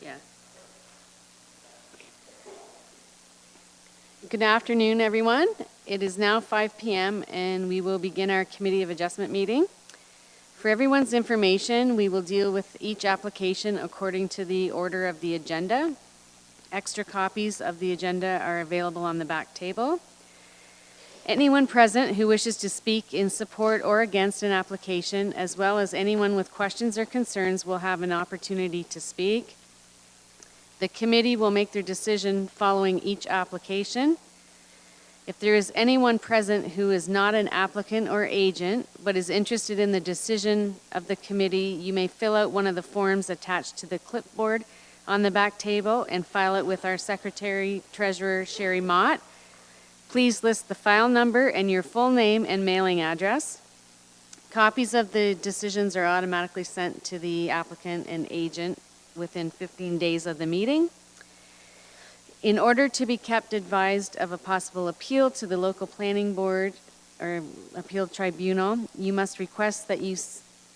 Yeah. Good afternoon, everyone. It is now 5 p.m. and we will begin our Committee of Adjustment meeting. For everyone's information, we will deal with each application according to the order of the agenda. Extra copies of the agenda are available on the back table. Anyone present who wishes to speak in support or against an application, as well as anyone with questions or concerns, will have an opportunity to speak. The committee will make their decision following each application. If there is anyone present who is not an applicant or agent, but is interested in the decision of the committee, you may fill out one of the forms attached to the clipboard on the back table and file it with our Secretary Treasurer, Sherry Mott. Please list the file number and your full name and mailing address. Copies of the decisions are automatically sent to the applicant and agent within 15 days of the meeting. In order to be kept advised of a possible appeal to the local planning board or appeal tribunal, you must request that you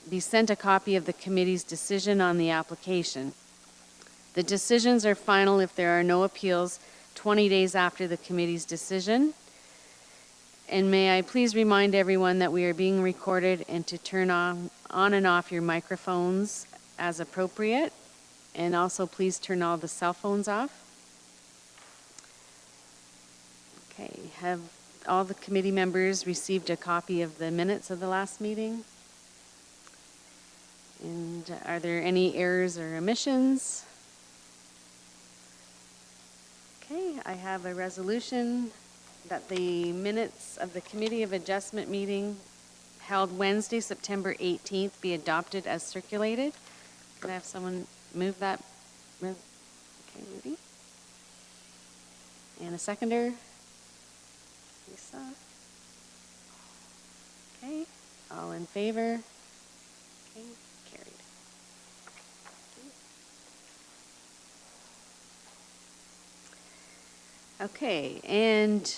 be sent a copy of the committee's decision on the application. The decisions are final if there are no appeals 20 days after the committee's decision. And may I please remind everyone that we are being recorded and to turn on and off your microphones as appropriate. And also please turn all the cell phones off. Okay, have all the committee members received a copy of the minutes of the last meeting? And are there any errors or omissions? Okay, I have a resolution that the minutes of the Committee of Adjustment meeting held Wednesday, September 18th be adopted as circulated. Can I have someone move that? Okay, Rudy. And a seconder? Lisa. Okay, all in favor? Okay, carried. Okay, and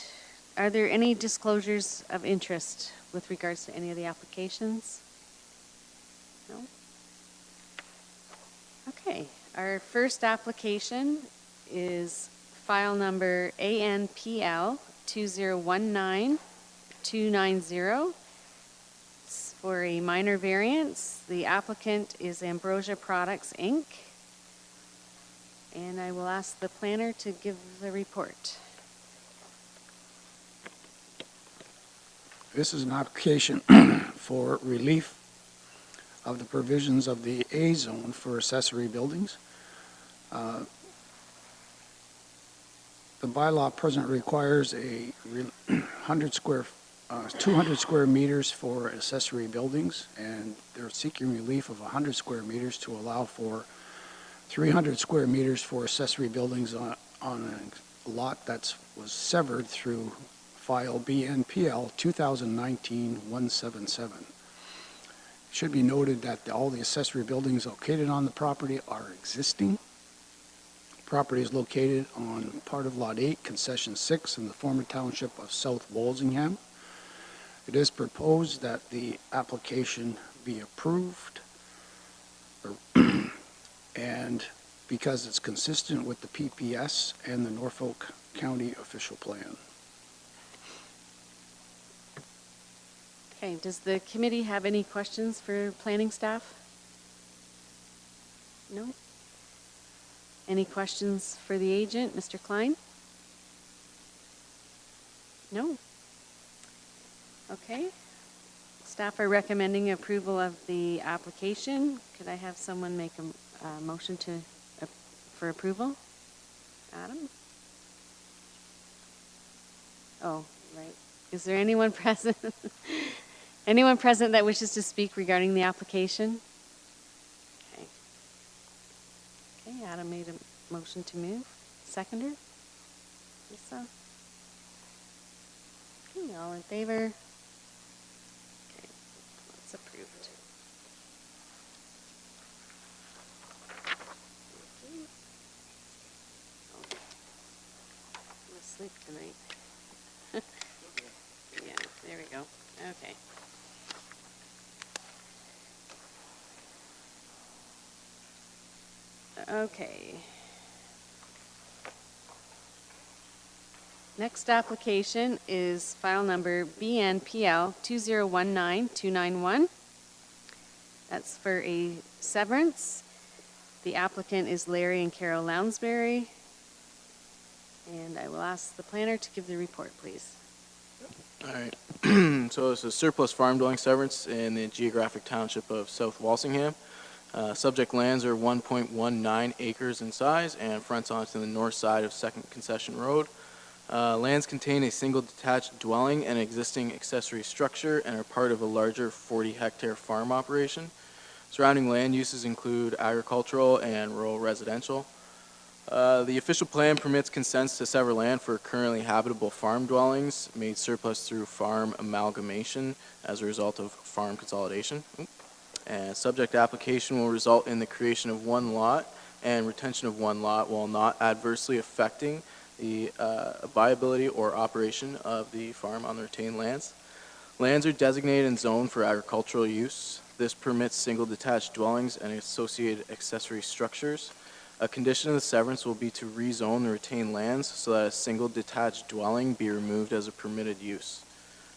are there any disclosures of interest with regards to any of the applications? No? Okay, our first application is file number ANPL 2019-290. It's for a minor variance. The applicant is Ambrosia Products, Inc. And I will ask the planner to give the report. This is an application for relief of the provisions of the A zone for accessory buildings. The bylaw present requires a 200 square meters for accessory buildings, and they're seeking relief of 100 square meters to allow for 300 square meters for accessory buildings on a lot that was severed through file BNPL 2019-177. It should be noted that all the accessory buildings located on the property are existing. The property is located on part of Lot 8, Concession 6 in the former township of South Walsingham. It is proposed that the application be approved and because it's consistent with the PPS and the Norfolk County official plan. Okay, does the committee have any questions for planning staff? No? Any questions for the agent, Mr. Klein? No? Okay. Staff are recommending approval of the application. Could I have someone make a motion for approval? Adam? Oh, right. Is there anyone present? Anyone present that wishes to speak regarding the application? Okay. Okay, Adam made a motion to move. Seconder? Lisa? Okay, all in favor? Okay, it's approved. I'm asleep tonight. Yeah, there we go. Okay. Okay. Next application is file number BNPL 2019291. That's for a severance. The applicant is Larry and Carol Lounsbury. And I will ask the planner to give the report, please. All right. So it's a surplus farm dwelling severance in the geographic township of South Walsingham. Subject lands are 1.19 acres in size and fronts onto the north side of Second Concession Road. Lands contain a single detached dwelling and existing accessory structure and are part of a larger 40-hectare farm operation. Surrounding land uses include agricultural and rural residential. The official plan permits consents to sever land for currently habitable farm dwellings made surplus through farm amalgamation as a result of farm consolidation. And subject application will result in the creation of one lot and retention of one lot while not adversely affecting the viability or operation of the farm on the retained lands. Lands are designated and zoned for agricultural use. This permits single detached dwellings and associated accessory structures. A condition of the severance will be to rezone the retained lands so that a single detached dwelling be removed as a permitted use.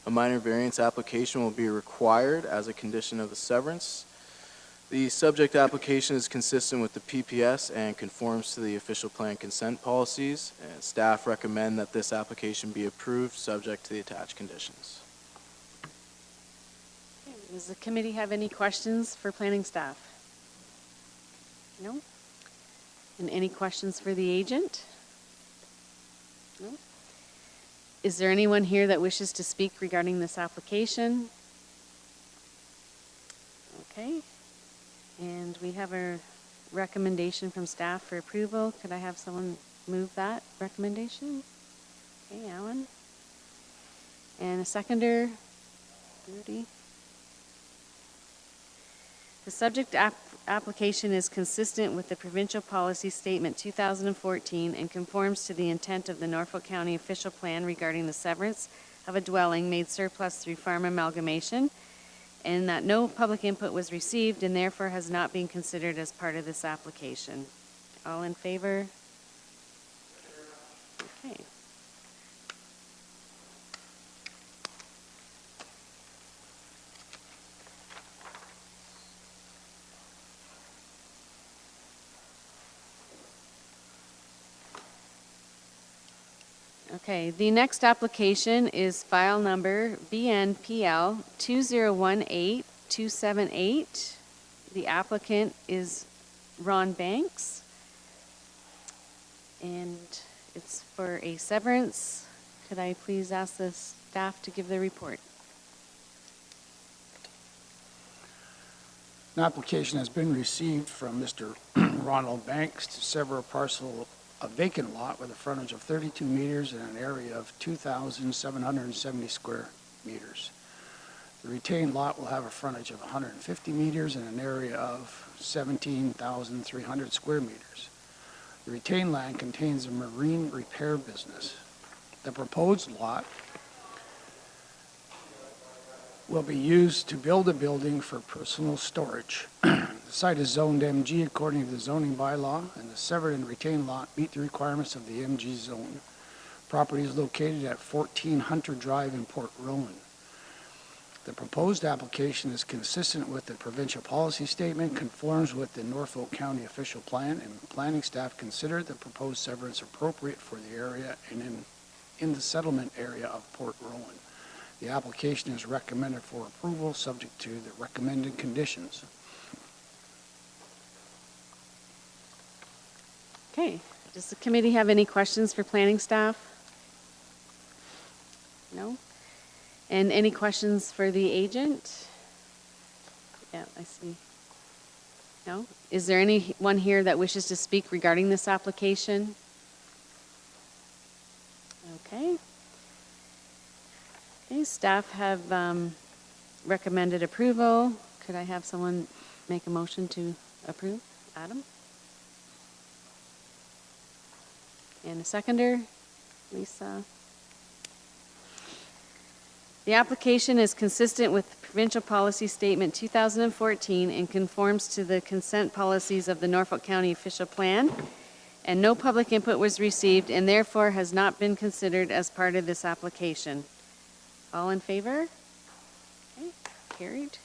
A minor variance application will be required as a condition of the severance. The subject application is consistent with the PPS and conforms to the official plan consent policies, and staff recommend that this application be approved subject to the attached conditions. Does the committee have any questions for planning staff? No? And any questions for the agent? No? Is there anyone here that wishes to speak regarding this application? Okay. And we have a recommendation from staff for approval. Could I have someone move that recommendation? Okay, Alan. And a seconder, Rudy. The subject application is consistent with the Provincial Policy Statement 2014 and conforms to the intent of the Norfolk County Official Plan regarding the severance of a dwelling made surplus through farm amalgamation, and that no public input was received and therefore has not been considered as part of this application. All in favor? Okay. Okay, the next application is file number BNPL 2018278. The applicant is Ron Banks, and it's for a severance. Could I please ask the staff to give the report? An application has been received from Mr. Ronald Banks to sever a vacant lot with a frontage of 32 meters and an area of 2,770 square meters. The retained lot will have a frontage of 150 meters and an area of 17,300 square meters. The retained land contains a marine repair business. The proposed lot will be used to build a building for personal storage. The site is zoned MG according to the zoning bylaw, and the severed and retained lot meet the requirements of the MG zone. Property is located at 14 Hunter Drive in Port Rowan. The proposed application is consistent with the provincial policy statement, conforms with the Norfolk County official plan, and planning staff considered the proposed severance appropriate for the area and in the settlement area of Port Rowan. The application is recommended for approval subject to the recommended conditions. Okay, does the committee have any questions for planning staff? No? And any questions for the agent? Yeah, I see. No? Is there anyone here that wishes to speak regarding this application? Okay. Okay, staff have recommended approval. Could I have someone make a motion to approve? Adam? And a seconder? Lisa? The application is consistent with Provincial Policy Statement 2014 and conforms to the consent policies of the Norfolk County Official Plan, and no public input was received and therefore has not been considered as part of this application. All in favor? Okay, carried.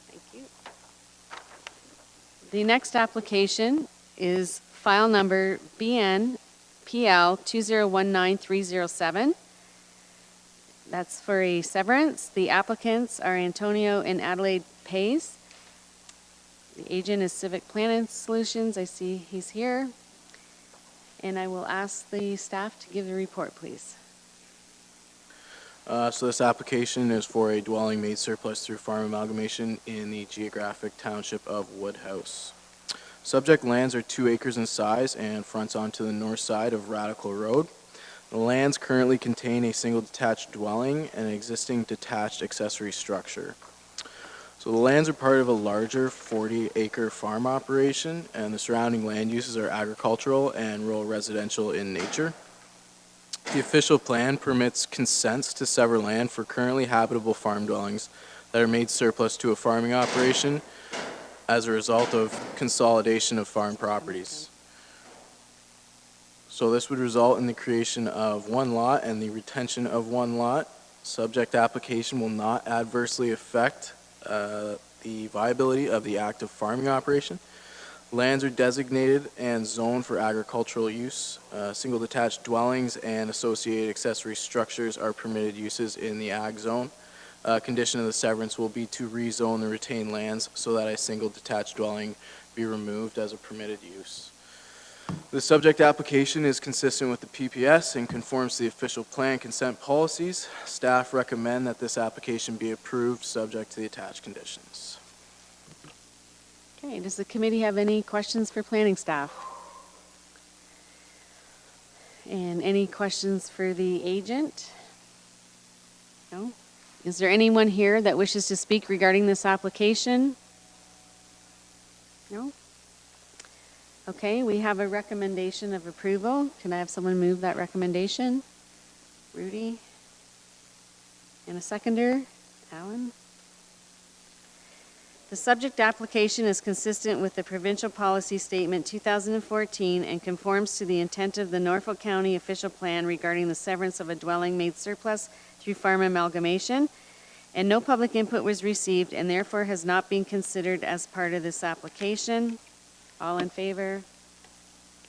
Thank you. The next application is file number BNPL 2019307. That's for a severance. The applicants are Antonio and Adelaide Pays. The agent is Civic Planning Solutions. I see he's here. And I will ask the staff to give the report, please. So this application is for a dwelling made surplus through farm amalgamation in the geographic township of Woodhouse. Subject lands are 2 acres in size and fronts onto the north side of Radical Road. The lands currently contain a single detached dwelling and an existing detached accessory structure. So the lands are part of a larger 40-acre farm operation, and the surrounding land uses are agricultural and rural residential in nature. The official plan permits consents to sever land for currently habitable farm dwellings that are made surplus to a farming operation as a result of consolidation of farm properties. So this would result in the creation of 1 lot and the retention of 1 lot. Subject application will not adversely affect the viability of the active farming operation. Lands are designated and zoned for agricultural use. Single detached dwellings and associated accessory structures are permitted uses in the ag zone. Condition of the severance will be to rezone the retained lands so that a single detached dwelling be removed as a permitted use. The subject application is consistent with the PPS and conforms to the official plan consent policies. Staff recommend that this application be approved subject to the attached conditions. Okay, does the committee have any questions for planning staff? And any questions for the agent? No? Is there anyone here that wishes to speak regarding this application? No? Okay, we have a recommendation of approval. Can I have someone move that recommendation? Rudy? And a seconder? Alan? The subject application is consistent with the Provincial Policy Statement 2014 and conforms to the intent of the Norfolk County Official Plan regarding the severance of a dwelling made surplus through farm amalgamation, and no public input was received and therefore has not been considered as part of this application. All in favor?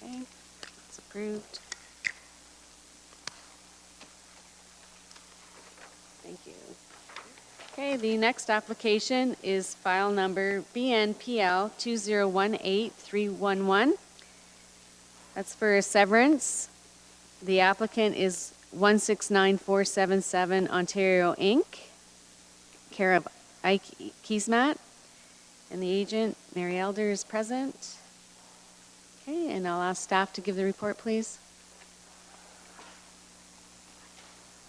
Okay, it's approved. Thank you. Okay, the next application is file number BNPL 2018311. That's for a severance. The applicant is 169477 Ontario Inc., care of Ike Kiesmat, and the agent, Mary Elder, is present. Okay, and I'll ask staff to give the report, please.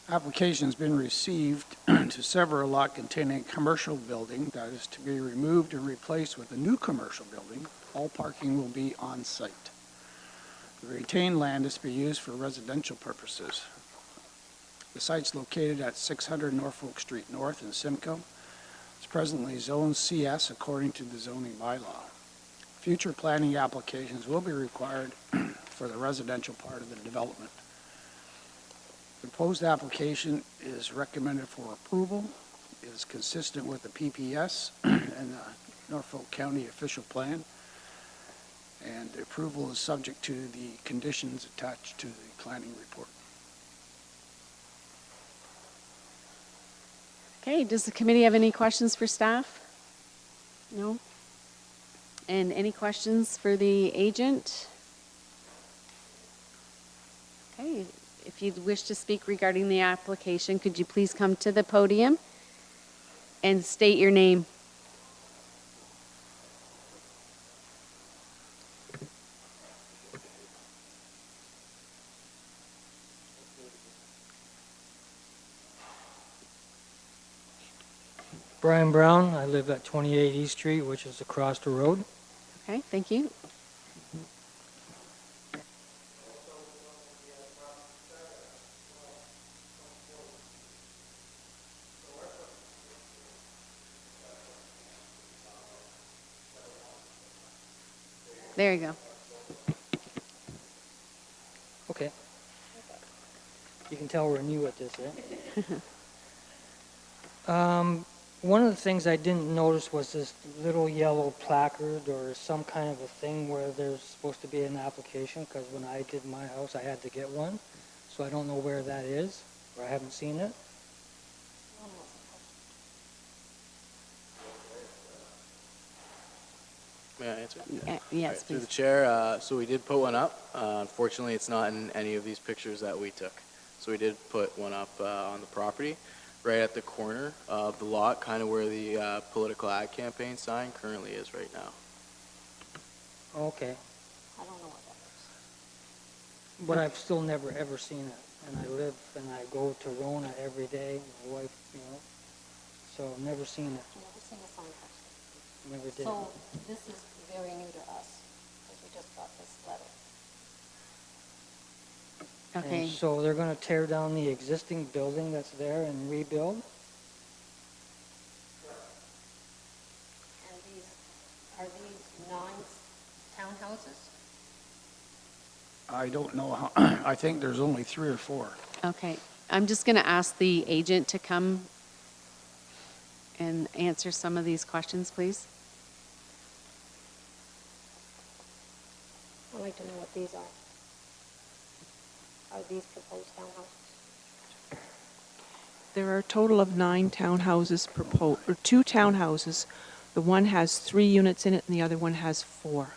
Application's been received to sever a lot containing a commercial building that is to be removed and replaced with a new commercial building. All parking will be on site. The retained land is to be used for residential purposes. The site's located at 600 Norfolk Street North in Simcoe. It's presently zoned CS according to the zoning bylaw. Future planning applications will be required for the residential part of the development. The proposed application is recommended for approval. It is consistent with the PPS and the Norfolk County Official Plan, and the approval is subject to the conditions attached to the planning report. Okay, does the committee have any questions for staff? No? And any questions for the agent? Okay, if you wish to speak regarding the application, could you please come to the podium and state your name? Brian Brown, I live at 28 East Street, which is across the road. Okay, thank you. There you go. Okay. You can tell we're new at this, eh? One of the things I didn't notice was this little yellow placard or some kind of a thing where there's supposed to be an application, because when I did my house, I had to get one. So I don't know where that is, or I haven't seen it. May I answer? Yes, All right, through please. the chair, so we did put one up. Unfortunately, it's not in any of these pictures that we took. So we did put one up on the property, right at the corner of the lot, kind of where the political ad campaign sign currently is right now. Okay. I don't know what that is. But I've still never ever seen it. And I live and I go to Rona every day, my wife, so I've never seen it. Never seen a sign post. Never did. So this is very new to us, because we just got this letter. Okay, And so they're going to tear down the existing building that's there and rebuild? And are these 9 townhouses? I don't know how, I think there's only 3 or 4. okay. I'm just going to ask the agent to come and answer some of these questions, please. I'd like to know what these are. Are these proposed townhouses? There are a total of 9 townhouses proposed, or 2 townhouses. The one has 3 units in it and the other one has 4.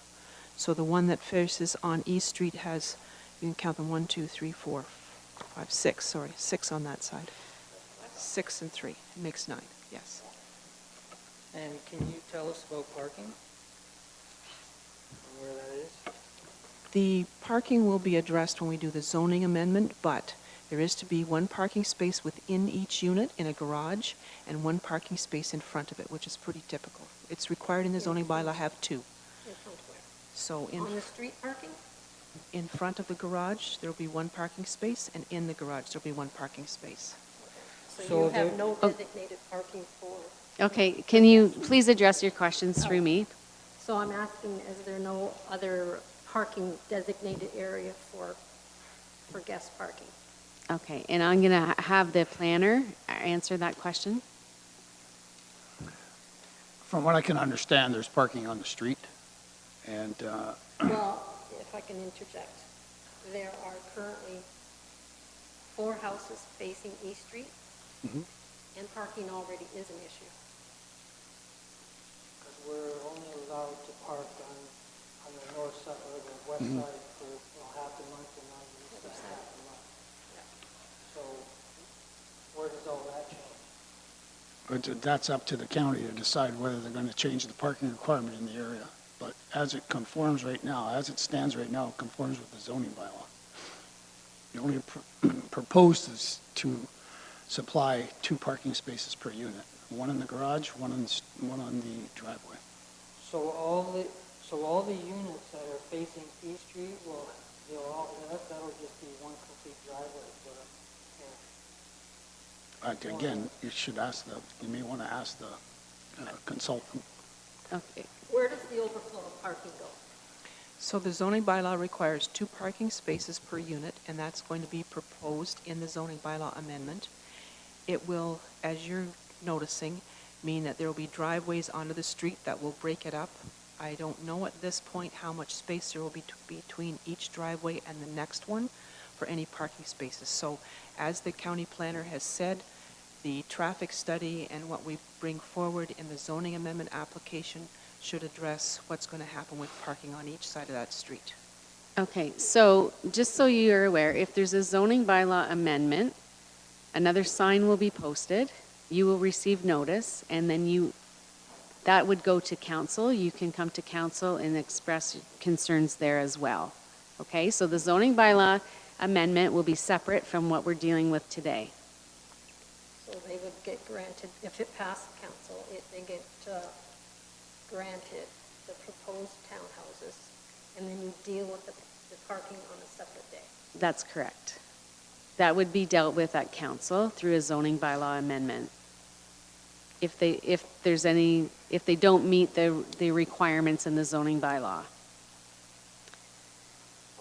So the one that faces on East Street has, you can count them, 1, 2, 3, 4, 5, 6, sorry, 6 on that side. 6 and 3, it makes 9, yes. And can you tell us about parking? And where that is? The parking will be addressed when we do the zoning amendment, but there is to be 1 parking space within each unit in a garage and 1 parking space in front of it, which is pretty typical. It's required in the zoning bylaw have 2. In front where? So On the street parking? in front of the garage, there'll be 1 parking space, and in the garage, there'll be 1 parking space. So So you have there- no Oh. designated parking for, Okay, can you please address your questions through me? so I'm asking, is there no other parking designated area for guest parking? Okay, and I'm going to have the planner answer that question. From what I can understand, there's parking on the street, and Well, if I can interject, there are currently 4 houses facing East Street, Mhm. and parking already is an issue. Because we're only allowed to park on the north side or the west side for half the month and on the east side half the month. So where does all that change? but that's up to the county to decide whether they're going to change the parking requirement in the area. But as it conforms right now, as it stands right now, it conforms with the zoning bylaw. The only proposed is to supply 2 parking spaces per unit, 1 in the garage, 1 on the driveway. So all the units that are facing East Street that'll just be 1 complete driveway for them. Again, you may want to ask the consultant. Okay, Where does the overflow of parking go? So the zoning bylaw requires 2 parking spaces per unit, and that's going to be proposed in the zoning bylaw amendment. It will, as you're noticing, mean that there will be driveways onto the street that will break it up. I don't know at this point how much space there will be between each driveway and the next one for any parking spaces. So as the county planner has said, the traffic study and what we bring forward in the zoning amendment application should address what's going to happen with parking on each side of that street. okay, so just so you're aware, if there's a zoning bylaw amendment, another sign will be posted, you will receive notice, and then that would go to council. You can come to council and express concerns there as well. Okay, so the zoning bylaw amendment will be separate from what we're dealing with today. So they would get granted, if it passed council, they get granted the proposed townhouses, and then you deal with the parking on a separate day. That's correct. That would be dealt with at council through a zoning bylaw amendment. If they don't meet the requirements in the zoning bylaw.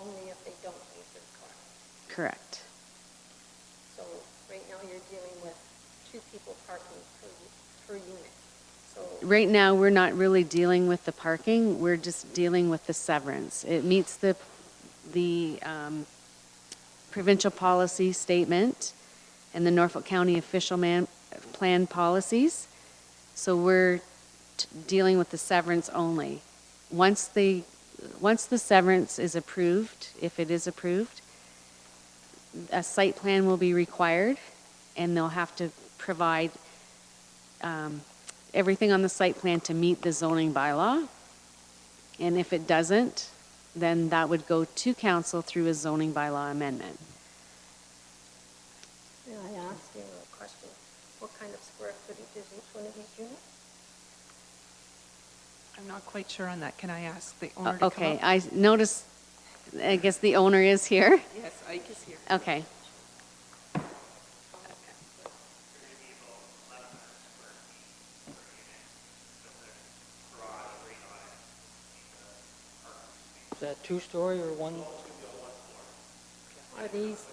Only if they don't meet the requirement. Correct. So right now you're dealing with 2 people parking per unit. So Right now, we're not really dealing with the parking, we're just dealing with the severance. It meets the provincial policy statement and the Norfolk County official plan policies. So we're dealing with the severance only. Once the severance is approved, if it is approved, a site plan will be required, and they'll have to provide everything on the site plan to meet the zoning bylaw. And if it doesn't, then that would go to council through a zoning bylaw amendment. may I ask you a question? What kind of square footage is each one of these units? I'm not quite sure on that. Can I ask the owner to come Okay, up? I noticed, I guess the owner is here. Yes, Ike is here. Okay. Is that 2-story or one? Are these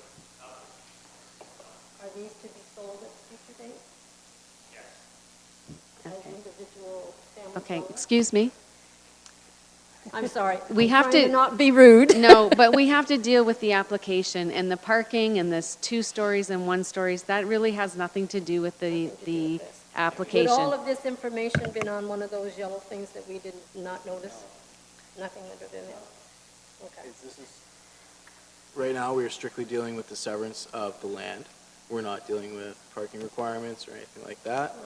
to be sold at a future date? As Okay. individual family Okay, dwellings? excuse me. I'm sorry. We I'm have trying to- not be rude. No, but we have to deal with the application and the parking and this 2 stories and 1 stories. That really has nothing to do with the with this. Would application. all of this information been on one of those yellow things that we did not notice? Nothing under there? Okay. Right now, we are strictly dealing with the severance of the land. We're not dealing with parking requirements or anything like that.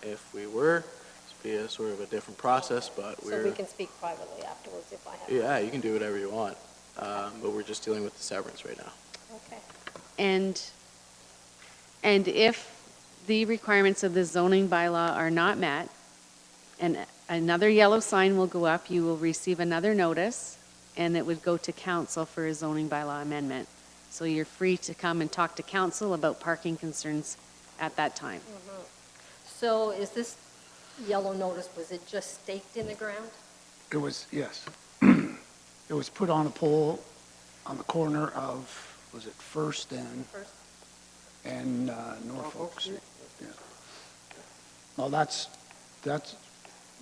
If we were, it'd be a sort of a different process, but So we can speak privately afterwards if I have. yeah, you can do whatever you want. But we're just dealing with the severance right now. Okay. And if the requirements of the zoning bylaw are not met, and another yellow sign will go up, you will receive another notice, and it would go to council for a zoning bylaw amendment. So you're free to come and talk to council about parking concerns at that time. So is this yellow notice, was it just staked in the ground? It was, yes. It was put on a pole on the corner of, was it First First, and Norfolk Street? Yeah. Well, that's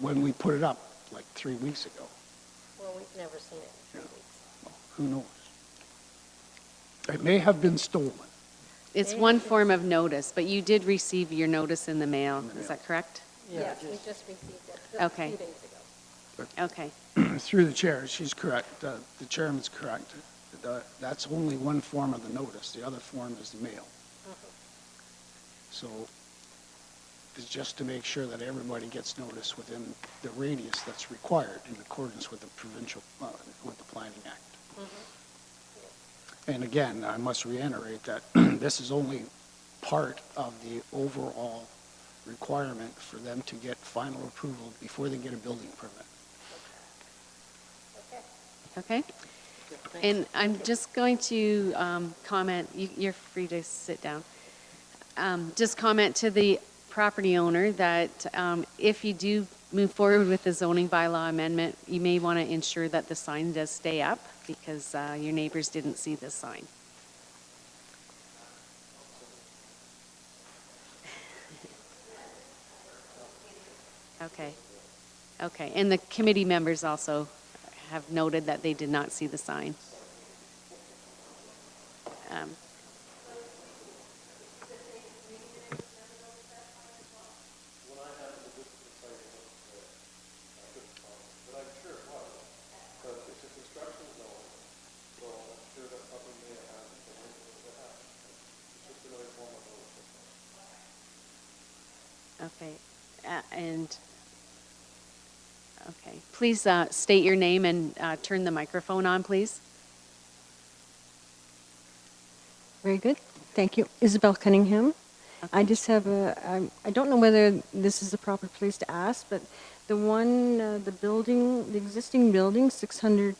when we put it up, like 3 weeks ago. well, we've never seen it in 3 weeks. Well, who knows? It may have been stolen. It's one form of notice, but you did receive your notice in the mail, is that correct? Yes, we just received it just Okay. a few days ago. Okay, Through the chair, she's correct. The chairman's correct. That's only one form of the notice. The other form is the mail. So it's just to make sure that everybody gets notice within the radius that's required in accordance with the provincial, with the Planning Act. And again, I must reiterate that this is only part of the overall requirement for them to get final approval before they get a building permit. okay. And I'm just going to comment, you're free to sit down. Just comment to the property owner that if you do move forward with the zoning bylaw amendment, you may want to ensure that the sign does stay up because your neighbors didn't see the sign. Okay. Okay, and the committee members also have noted that they did not see the sign. Okay, okay, please state your name and turn the microphone on, please. Very good. Thank you. Isabel Cunningham. I just have I don't know whether this is the proper place to ask, but the one, the building, the existing building, 600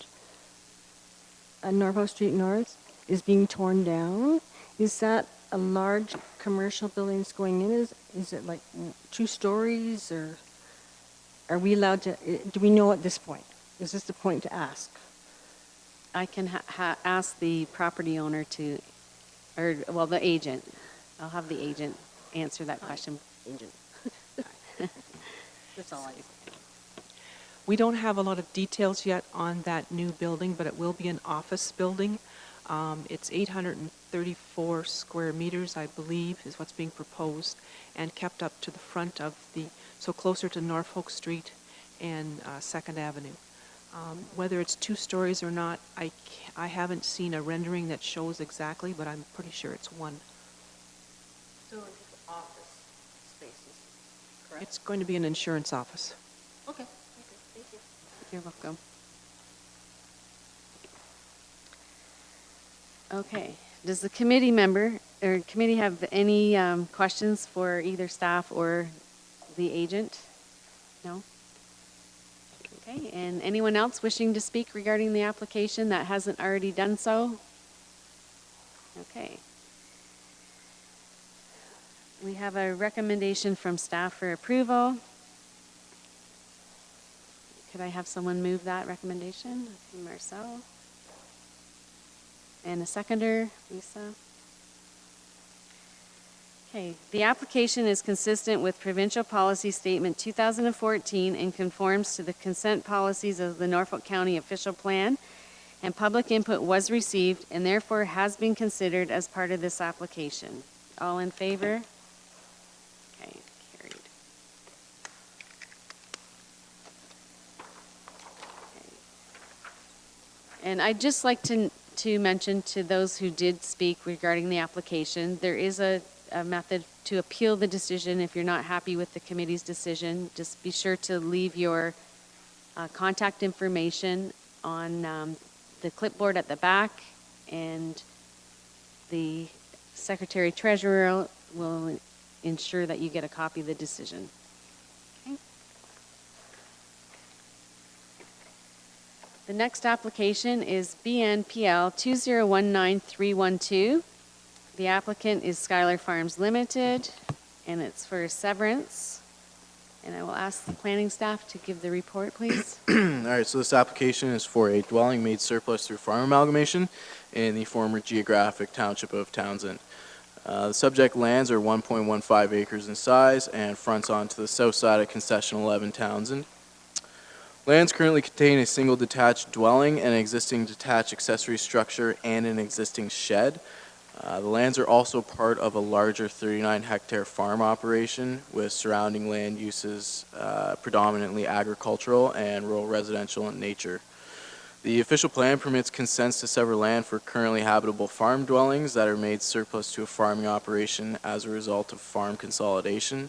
Norfolk Street North, is being torn down. Is that a large commercial building that's going in? Is it like 2 stories, or are we allowed to, do we know at this point? Is this the point to ask? I can ask the property owner to, or, well, the agent. I'll have the agent answer that question. Agent. That's all I. We don't have a lot of details yet on that new building, but it will be an office building. It's 834 square meters, I believe, is what's being proposed, and kept up to the front of so closer to Norfolk Street and 2nd Avenue. Whether it's 2 stories or not, I haven't seen a rendering that shows exactly, but I'm pretty sure it's 1. So it's office spaces, correct? It's going to be an insurance office. Okay, thank you. You're welcome. Okay. Does the committee have any questions for either staff or the agent? No? Okay. And anyone else wishing to speak regarding the application that hasn't already done so? Okay. We have a recommendation from staff for approval. Could I have someone move that recommendation? Marcel. And a seconder, Lisa. Okay, the application is consistent with Provincial Policy Statement 2014 and conforms to the consent policies of the Norfolk County Official Plan, and public input was received and therefore has been considered as part of this application. All in favor? Okay, carried. Okay. And I'd just like to mention to those who did speak regarding the application, there is a method to appeal the decision if you're not happy with the committee's decision. Just be sure to leave your contact information on the clipboard at the back, and the Secretary Treasurer will ensure that you get a copy of the decision. Okay. The next application is BNPL 2019312. The applicant is Skylar Farms Limited, and it's for severance. And I will ask the planning staff to give the report, please. All right, so this application is for a dwelling made surplus through farm amalgamation in the former geographic township of Townsend. The subject lands are 1.15 acres in size and fronts onto the south side of Concession 11 Townsend. Lands currently contain a single detached dwelling, an existing detached accessory structure, and an existing shed. The lands are also part of a larger 39-hectare farm operation with surrounding land uses predominantly agricultural and rural residential in nature. The official plan permits consents to sever land for currently habitable farm dwellings that are made surplus to a farming operation as a result of farm consolidation,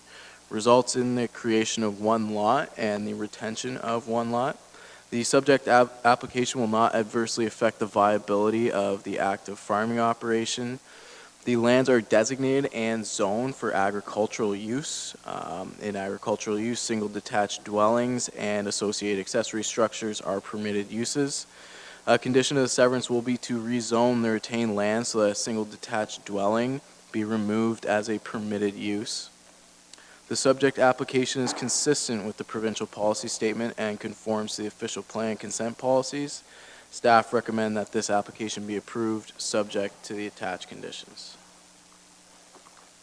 results in the creation of one lot and the retention of one lot. The subject application will not adversely affect the viability of the active farming operation. The lands are designated and zoned for agricultural use. In agricultural use, single detached dwellings and associated accessory structures are permitted uses. A condition of the severance will be to rezone the retained land so that a single detached dwelling be removed as a permitted use. The subject application is consistent with the provincial policy statement and conforms to the official plan consent policies. Staff recommend that this application be approved, subject to the attached conditions.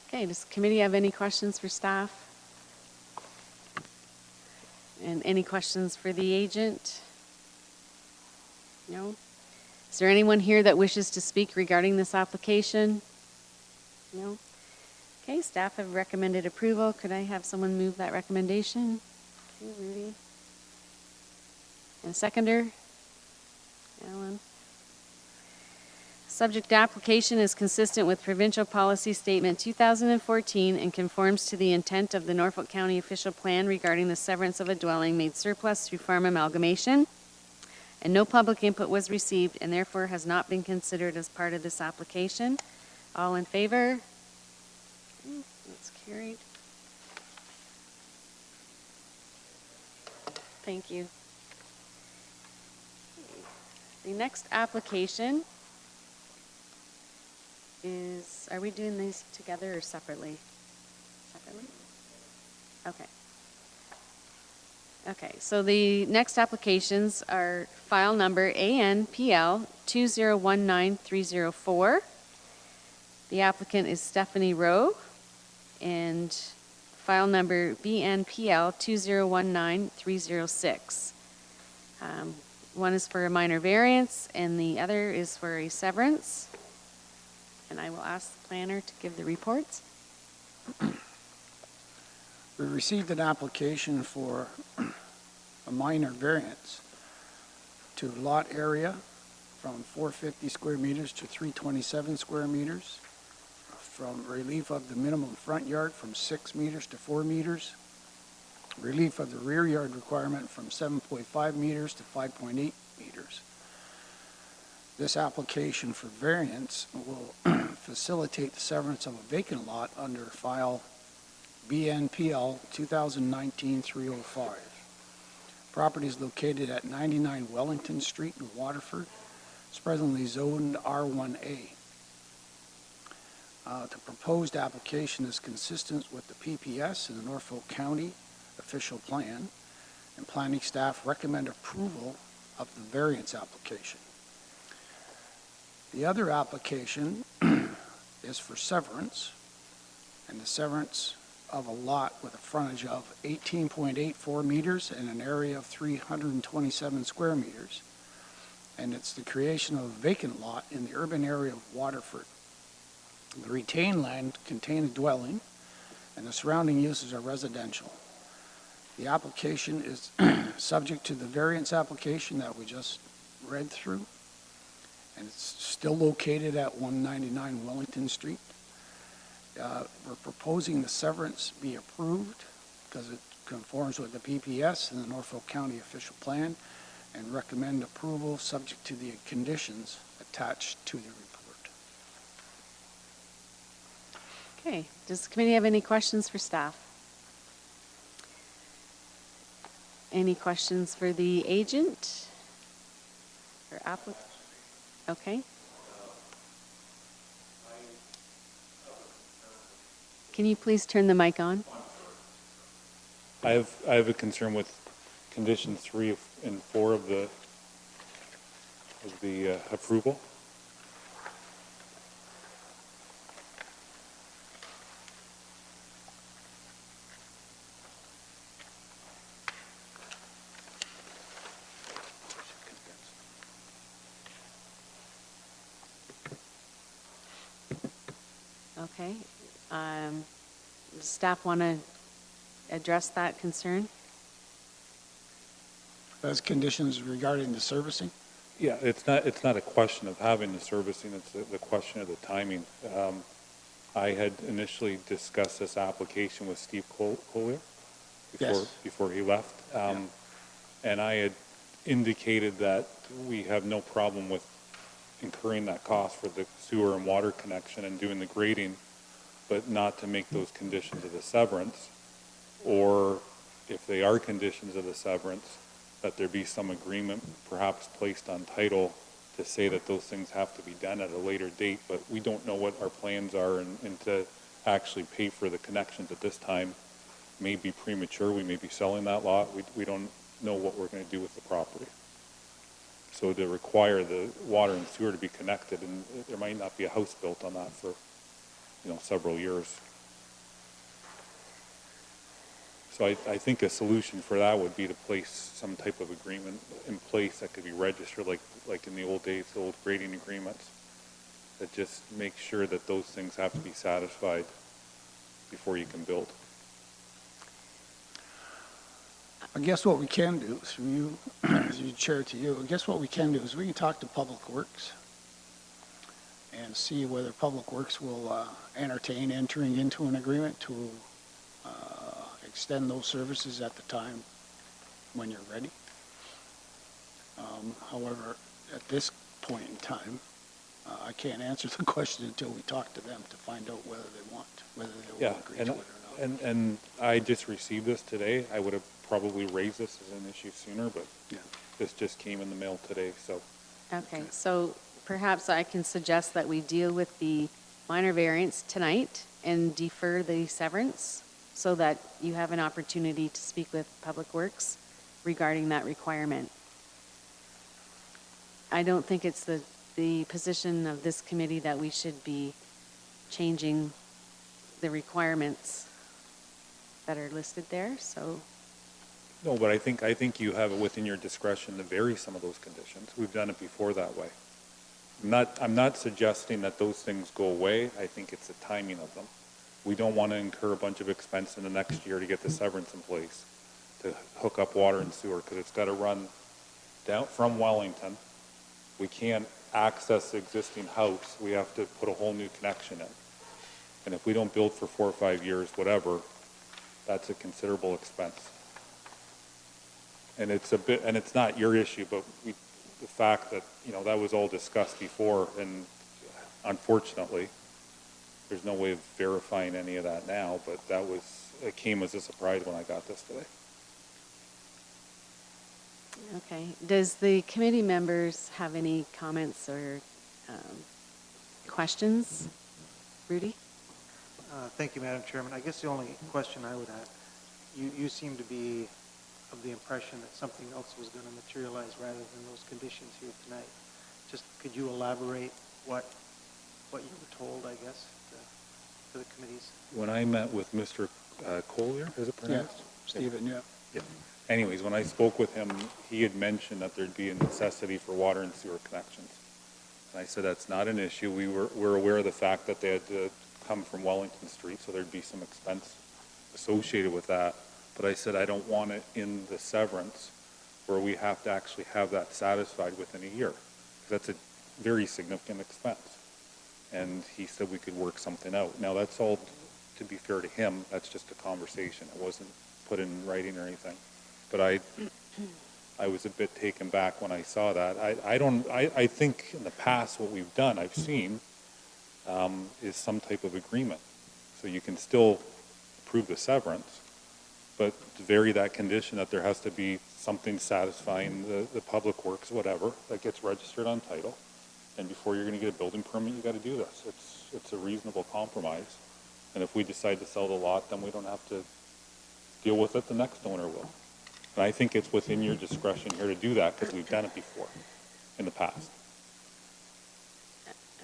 Okay, does the committee have any questions for staff? And any questions for the agent? No? Is there anyone here that wishes to speak regarding this application? No? Okay, staff have recommended approval. Could I have someone move that recommendation? Okay, Rudy. And a seconder? Alan. Subject application is consistent with Provincial Policy Statement 2014 and conforms to the intent of the Norfolk County Official Plan regarding the severance of a dwelling made surplus through farm amalgamation. And no public input was received and therefore has not been considered as part of this application. All in favor? That's carried. Thank you. The next application is, are we doing these together or separately? Separately? Okay. Okay, so the next applications are file number ANPL 2019304. The applicant is Stephanie Rowe, and file number BNPL 2019306. One is for a minor variance, and the other is for a severance. And I will ask the planner to give the reports. We received an application for a minor variance to lot area from 450 square meters to 327 square meters, from relief of the minimum front yard from 6 meters to 4 meters, relief of the rear yard requirement from 7.5 meters to 5.8 meters. This application for variance will facilitate the severance of a vacant lot under file BNPL 2019-305. Property is located at 99 Wellington Street in Waterford. It's presently zoned R1A. The proposed application is consistent with the PPS and the Norfolk County official plan, and planning staff recommend approval of the variance application. The other application is for severance, and the severance of a lot with a frontage of 18.84 meters and an area of 327 square meters. And it's the creation of a vacant lot in the urban area of Waterford. The retained land contains a dwelling, and the surrounding uses are residential. The application is subject to the variance application that we just read through, and it's still located at 199 Wellington Street. We're proposing the severance be approved because it conforms with the PPS and the Norfolk County official plan, and recommend approval subject to the conditions attached to the report. Okay, does the committee have any questions for staff? Any questions for the agent or applicant? Okay. Can you please turn the mic on? I have a concern with condition 3 and 4 of the approval. Okay. Does staff want to address that concern? As conditions regarding the servicing? Yeah, it's not a question of having the servicing, it's the question of the timing. I had initially discussed this application with Steve Collier Yes. before he left. And I had indicated that we have no problem with incurring that cost for the sewer and water connection and doing the grading, but not to make those conditions of the severance, or if they are conditions of the severance, that there be some agreement perhaps placed on title to say that those things have to be done at a later date, but we don't know what our plans are, and to actually pay for the connections at this time may be premature. We may be selling that lot. We don't know what we're going to do with the property. So to require the water and sewer to be connected, and there might not be a house built on that for, several years. So I think a solution for that would be to place some type of agreement in place that could be registered like in the old days, the old grading agreements, that just make sure that those things have to be satisfied before you can build. I guess what we can do, through you, as you chair to you, I guess what we can do is we can talk to Public Works and see whether Public Works will entertain entering into an agreement to extend those services at the time when you're ready. However, at this point in time, I can't answer the question until we talk to them to find out whether they Yeah, will agree to it or not. and I just received this today. I would have probably raised this as an issue sooner, but Yeah. this just came in the mail today, so. Okay, so perhaps I can suggest that we deal with the minor variance tonight and defer the severance so that you have an opportunity to speak with Public Works regarding that requirement. I don't think it's the position of this committee that we should be changing the requirements that are listed there, so. No, but I think you have it within your discretion to vary some of those conditions. We've done it before that way. I'm not suggesting that those things go away. I think it's the timing of them. We don't want to incur a bunch of expense in the next year to get the severance in place, to hook up water and sewer, because it's got to run down from Wellington. We can't access the existing house. We have to put a whole new connection in. And if we don't build for 4 or 5 years, whatever, that's a considerable expense. And it's not your issue, but the fact that, that was all discussed before, and unfortunately, there's no way of verifying any of that now, but it came as a surprise when I got this today. Okay. Does the committee members have any comments or questions? Rudy? Thank you, Madam Chairman. I guess the only question I would have, you seem to be of the impression that something else was going to materialize rather than those conditions here tonight. Just could you elaborate what you were told, I guess, to the committees? When I met with Mr. Collier, is it Yeah, pronounced? Stephen, yeah. Yeah. Anyways, when I spoke with him, he had mentioned that there'd be a necessity for water and sewer connections. And I said, that's not an issue. We're aware of the fact that they had to come from Wellington Street, so there'd be some expense associated with that. But I said, I don't want it in the severance where we have to actually have that satisfied within a year. That's a very significant expense. And he said we could work something out. Now, that's all, to be fair to him, that's just a conversation. It wasn't put in writing or anything. But I was a bit taken back when I saw that. I think in the past what we've done, I've seen, is some type of agreement. So you can still approve the severance, but to vary that condition that there has to be something satisfying the public works, whatever, that gets registered on title. And before you're going to get a building permit, you got to do this. It's a reasonable compromise. And if we decide to sell the lot, then we don't have to deal with it. The next owner will. And I think it's within your discretion here to do that because we've done it before in the past.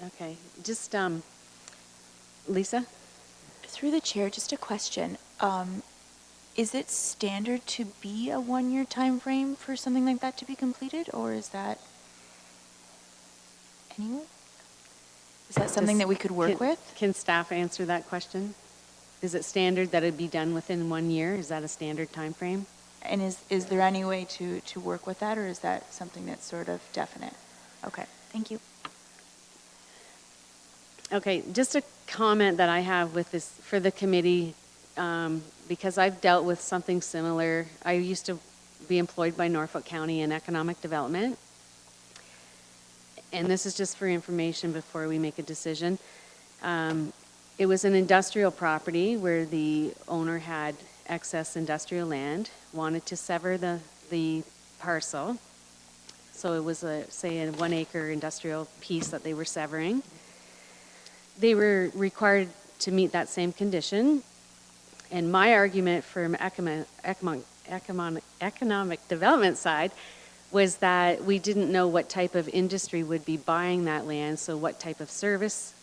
Okay. Just, Lisa? Through the chair, just a question. Is it standard to be a 1-year time frame for something like that to be completed, or is that anyway? Is that something that we could work with? Can staff answer that question? Is it standard that it be done within 1 year? Is that a standard time frame? And is there any way to work with that, or is that something that's sort of definite? Okay, thank you. Okay, just a comment that I have with this for the committee, because I've dealt with something similar. I used to be employed by Norfolk County in economic development. And this is just for information before we make a decision. It was an industrial property where the owner had excess industrial land, wanted to sever the parcel. So it was, say, a 1 acre industrial piece that they were severing. They were required to meet that same condition. And my argument from economic development side was that we didn't know what type of industry would be buying that land, so what type of service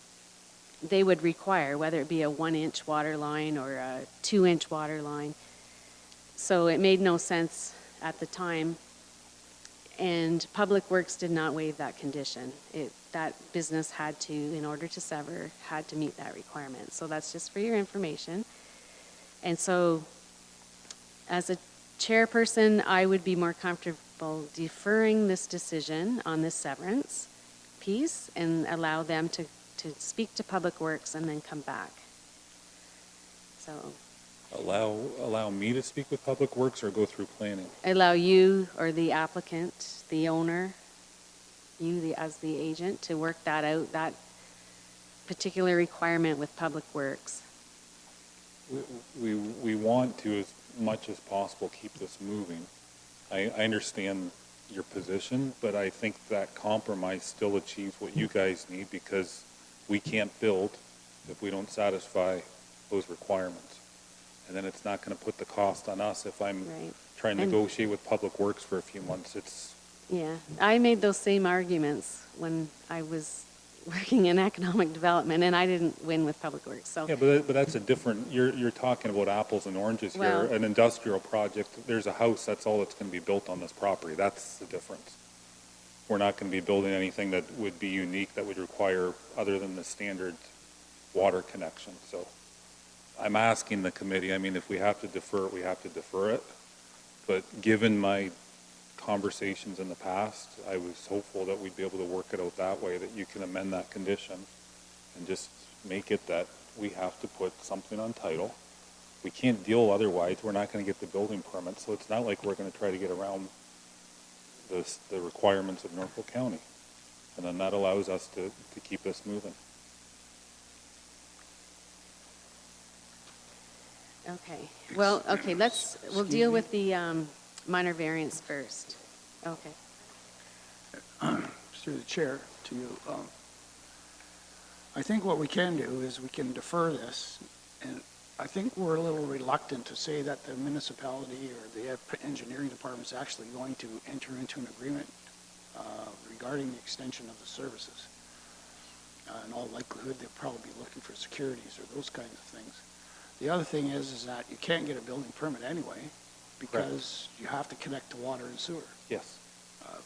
they would require, whether it be a 1-inch water line or a 2-inch water line. So it made no sense at the time. And Public Works did not waive that condition. That business had to, in order to sever, had to meet that requirement. So that's just for your information. And so as a chairperson, I would be more comfortable deferring this decision on this severance piece and allow them to speak to Public Works and then come back. So Allow me to speak with Public Works or go through planning? allow you or the applicant, the owner, as the agent, to work that out, that particular requirement with Public Works. We want to, as much as possible, keep this moving. I understand your position, but I think that compromise still achieves what you guys need, because we can't build if we don't satisfy those requirements. And then it's not going to put the cost on us if I'm Right. trying to And- negotiate with Public Works for a few months. Yeah, I made those same arguments when I was working in economic development, and I didn't win with Public Works, so. Yeah, but that's a different, you're talking about apples and oranges here. Well- An industrial project, there's a house, that's all that's going to be built on this property. That's the difference. We're not going to be building anything that would be unique, that would require, other than the standard water connection. So I'm asking the committee, I mean, if we have to defer it, we have to defer it. But given my conversations in the past, I was hopeful that we'd be able to work it out that way, that you can amend that condition and just make it that we have to put something on title. We can't deal otherwise. We're not going to get the building permit, so it's not like we're going to try to get around the requirements of Norfolk County. And then that allows us to keep this moving. Okay, well, okay, we'll deal with the minor variance first. Okay. Through the chair to you. I think what we can do is we can defer this, and I think we're a little reluctant to say that the municipality or the engineering department is actually going to enter into an agreement regarding the extension of the services. In all likelihood, they'll probably be looking for securities or those kinds of things. The other thing is that you can't get a building permit anyway, because you have to connect to water and sewer. Yes.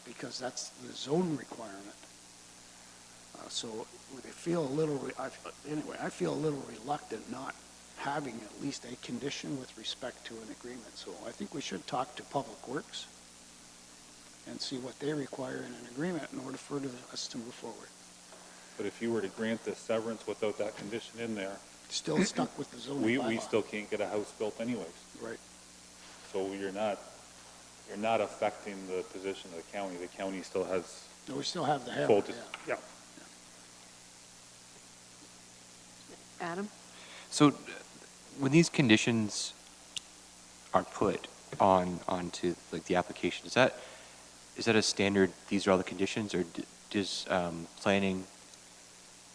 Because that's the zone requirement. So I feel a little, I feel a little reluctant not having at least a condition with respect to an agreement. So I think we should talk to Public Works and see what they require in an agreement in order for us to move forward. But if you were to grant this severance without that condition in there, Still stuck with the zoning bylaw. we still can't get a house built anyways. Right. So you're not affecting the position of the county. The county still has No, we still have the hammer, full, yeah. yeah. Adam? So when these conditions are put onto like the application, is that a standard, these are all the conditions, or does planning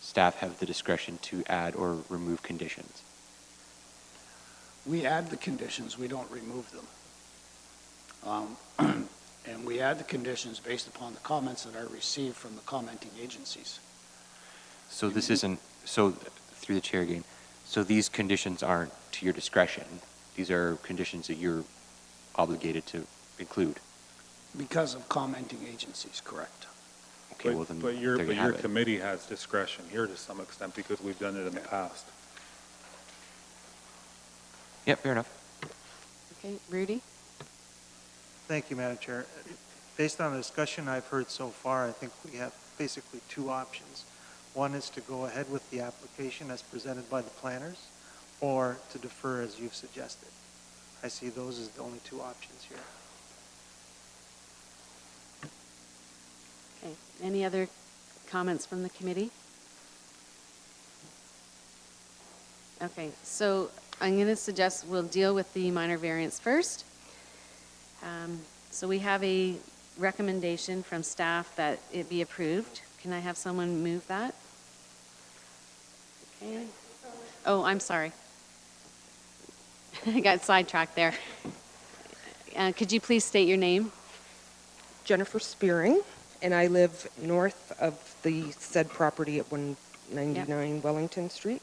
staff have the discretion to add or remove conditions? We add the conditions, we don't remove them. And we add the conditions based upon the comments that are received from the commenting agencies. So this isn't, so through the chair again, so these conditions aren't to your discretion. These are conditions that you're obligated to include. Because of commenting agencies, correct. Okay, well then, But your there you have it. committee has discretion here to some extent, because we've done it in the past. Yeah, fair enough. Okay, Rudy? Thank you, Madam Chair. Based on the discussion I've heard so far, I think we have basically two options. One is to go ahead with the application as presented by the planners, or to defer as you've suggested. I see those as the only two options here. Okay, any other comments from the committee? Okay, so I'm going to suggest we'll deal with the minor variance first. So we have a recommendation from staff that it be approved. Can I have someone move that? Okay. Oh, I'm sorry. I got sidetracked there. Could you please state your name? Jennifer Spearing, and I live north of the said property at 199 Wellington Street.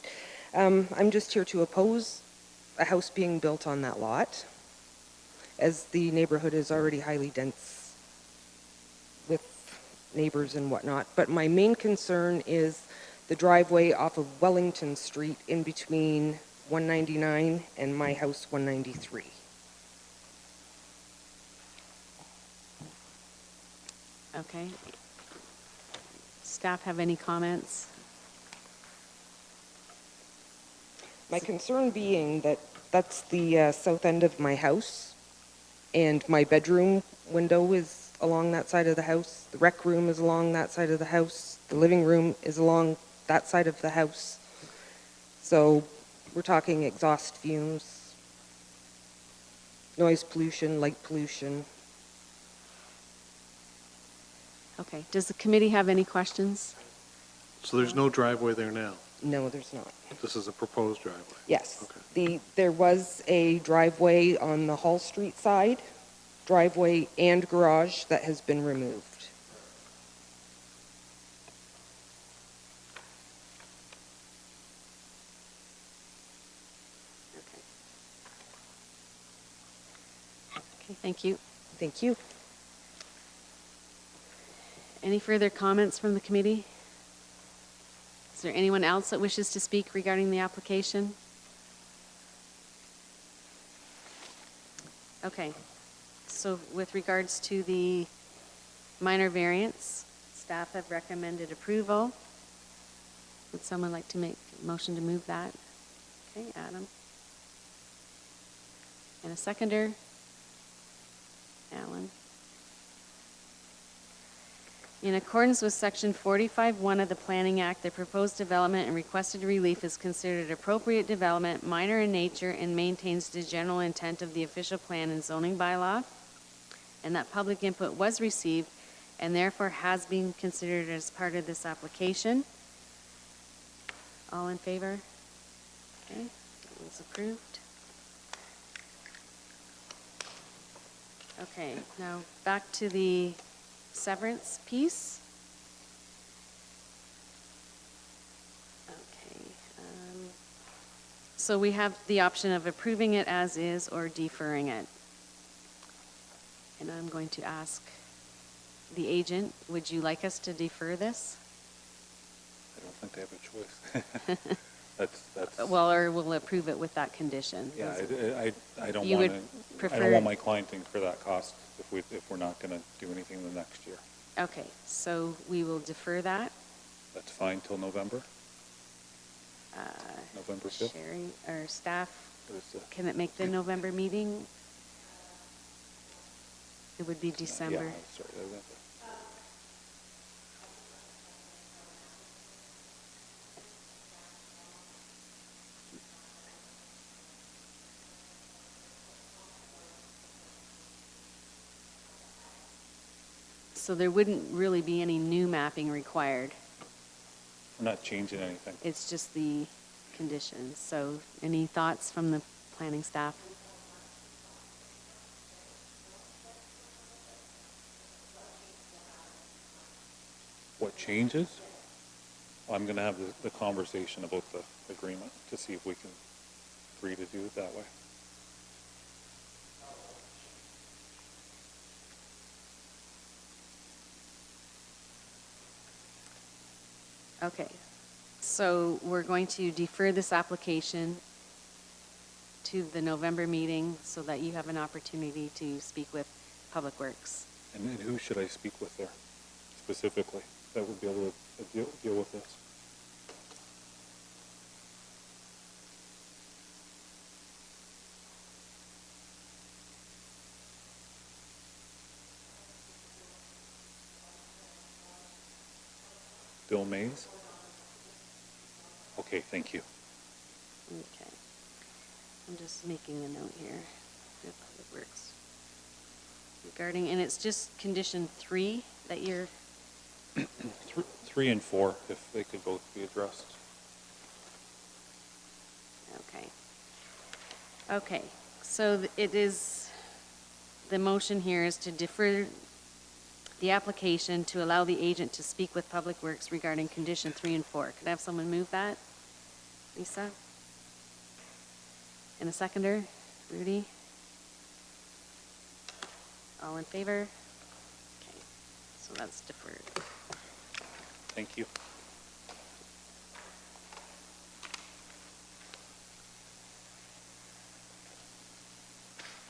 I'm just here to oppose a house being built on that lot, as the neighborhood is already highly dense with neighbors and whatnot. But my main concern is the driveway off of Wellington Street in between 199 and my house 193. Okay. Staff have any comments? My concern being that that's the south end of my house, and my bedroom window is along that side of the house. The rec room is along that side of the house. The living room is along that side of the house. So we're talking exhaust fumes, noise pollution, light pollution. Okay, does the committee have any questions? So there's no driveway there now? No, there's not. This is a proposed driveway? Yes. Okay. There was a driveway on the Hall Street side, driveway and garage that has been removed. Okay, thank you. Thank you. Any further comments from the committee? Is there anyone else that wishes to speak regarding the application? Okay, so with regards to the minor variance, staff have recommended approval. Would someone like to make a motion to move that? Okay, Adam. And a seconder? Alan. In accordance with Section 45(1) of the Planning Act, the proposed development and requested relief is considered appropriate development, minor in nature, and maintains the general intent of the official plan and zoning bylaw, and that public input was received and therefore has been considered as part of this application. All in favor? Okay, it was approved. Okay, now back to the severance piece. Okay. So we have the option of approving it as is or deferring it. And I'm going to ask the agent, would you like us to defer this? I don't think they have a choice. That's. Well, or we'll approve it with that condition. Yeah, I don't You want would to, I prefer- don't want my client to incur that cost if we're not going to do anything the next year. Okay, so we will defer that. That's fine till November? November 5th? Sherry, or staff, Or is the- can it make the November meeting? It would be December. Yeah, sorry. So there wouldn't really be any new mapping required. We're not changing anything. It's just the conditions. So any thoughts from the planning staff? What changes? I'm going to have the conversation about the agreement to see if we can agree to do it that way. Okay, so we're going to defer this application to the November meeting so that you have an opportunity to speak with Public Works. And who should I speak with there specifically that would be able to deal with this? Bill Mays? Okay, thank you. Okay. I'm just making a note here for Public Works. Regarding, and it's just condition 3 that you're, 3 and 4, if they could both be addressed. okay. Okay, so it is, the motion here is to defer the application to allow the agent to speak with Public Works regarding condition 3 and 4. Could I have someone move that? Lisa? And a seconder? Rudy? All in favor? Okay, so that's deferred. Thank you.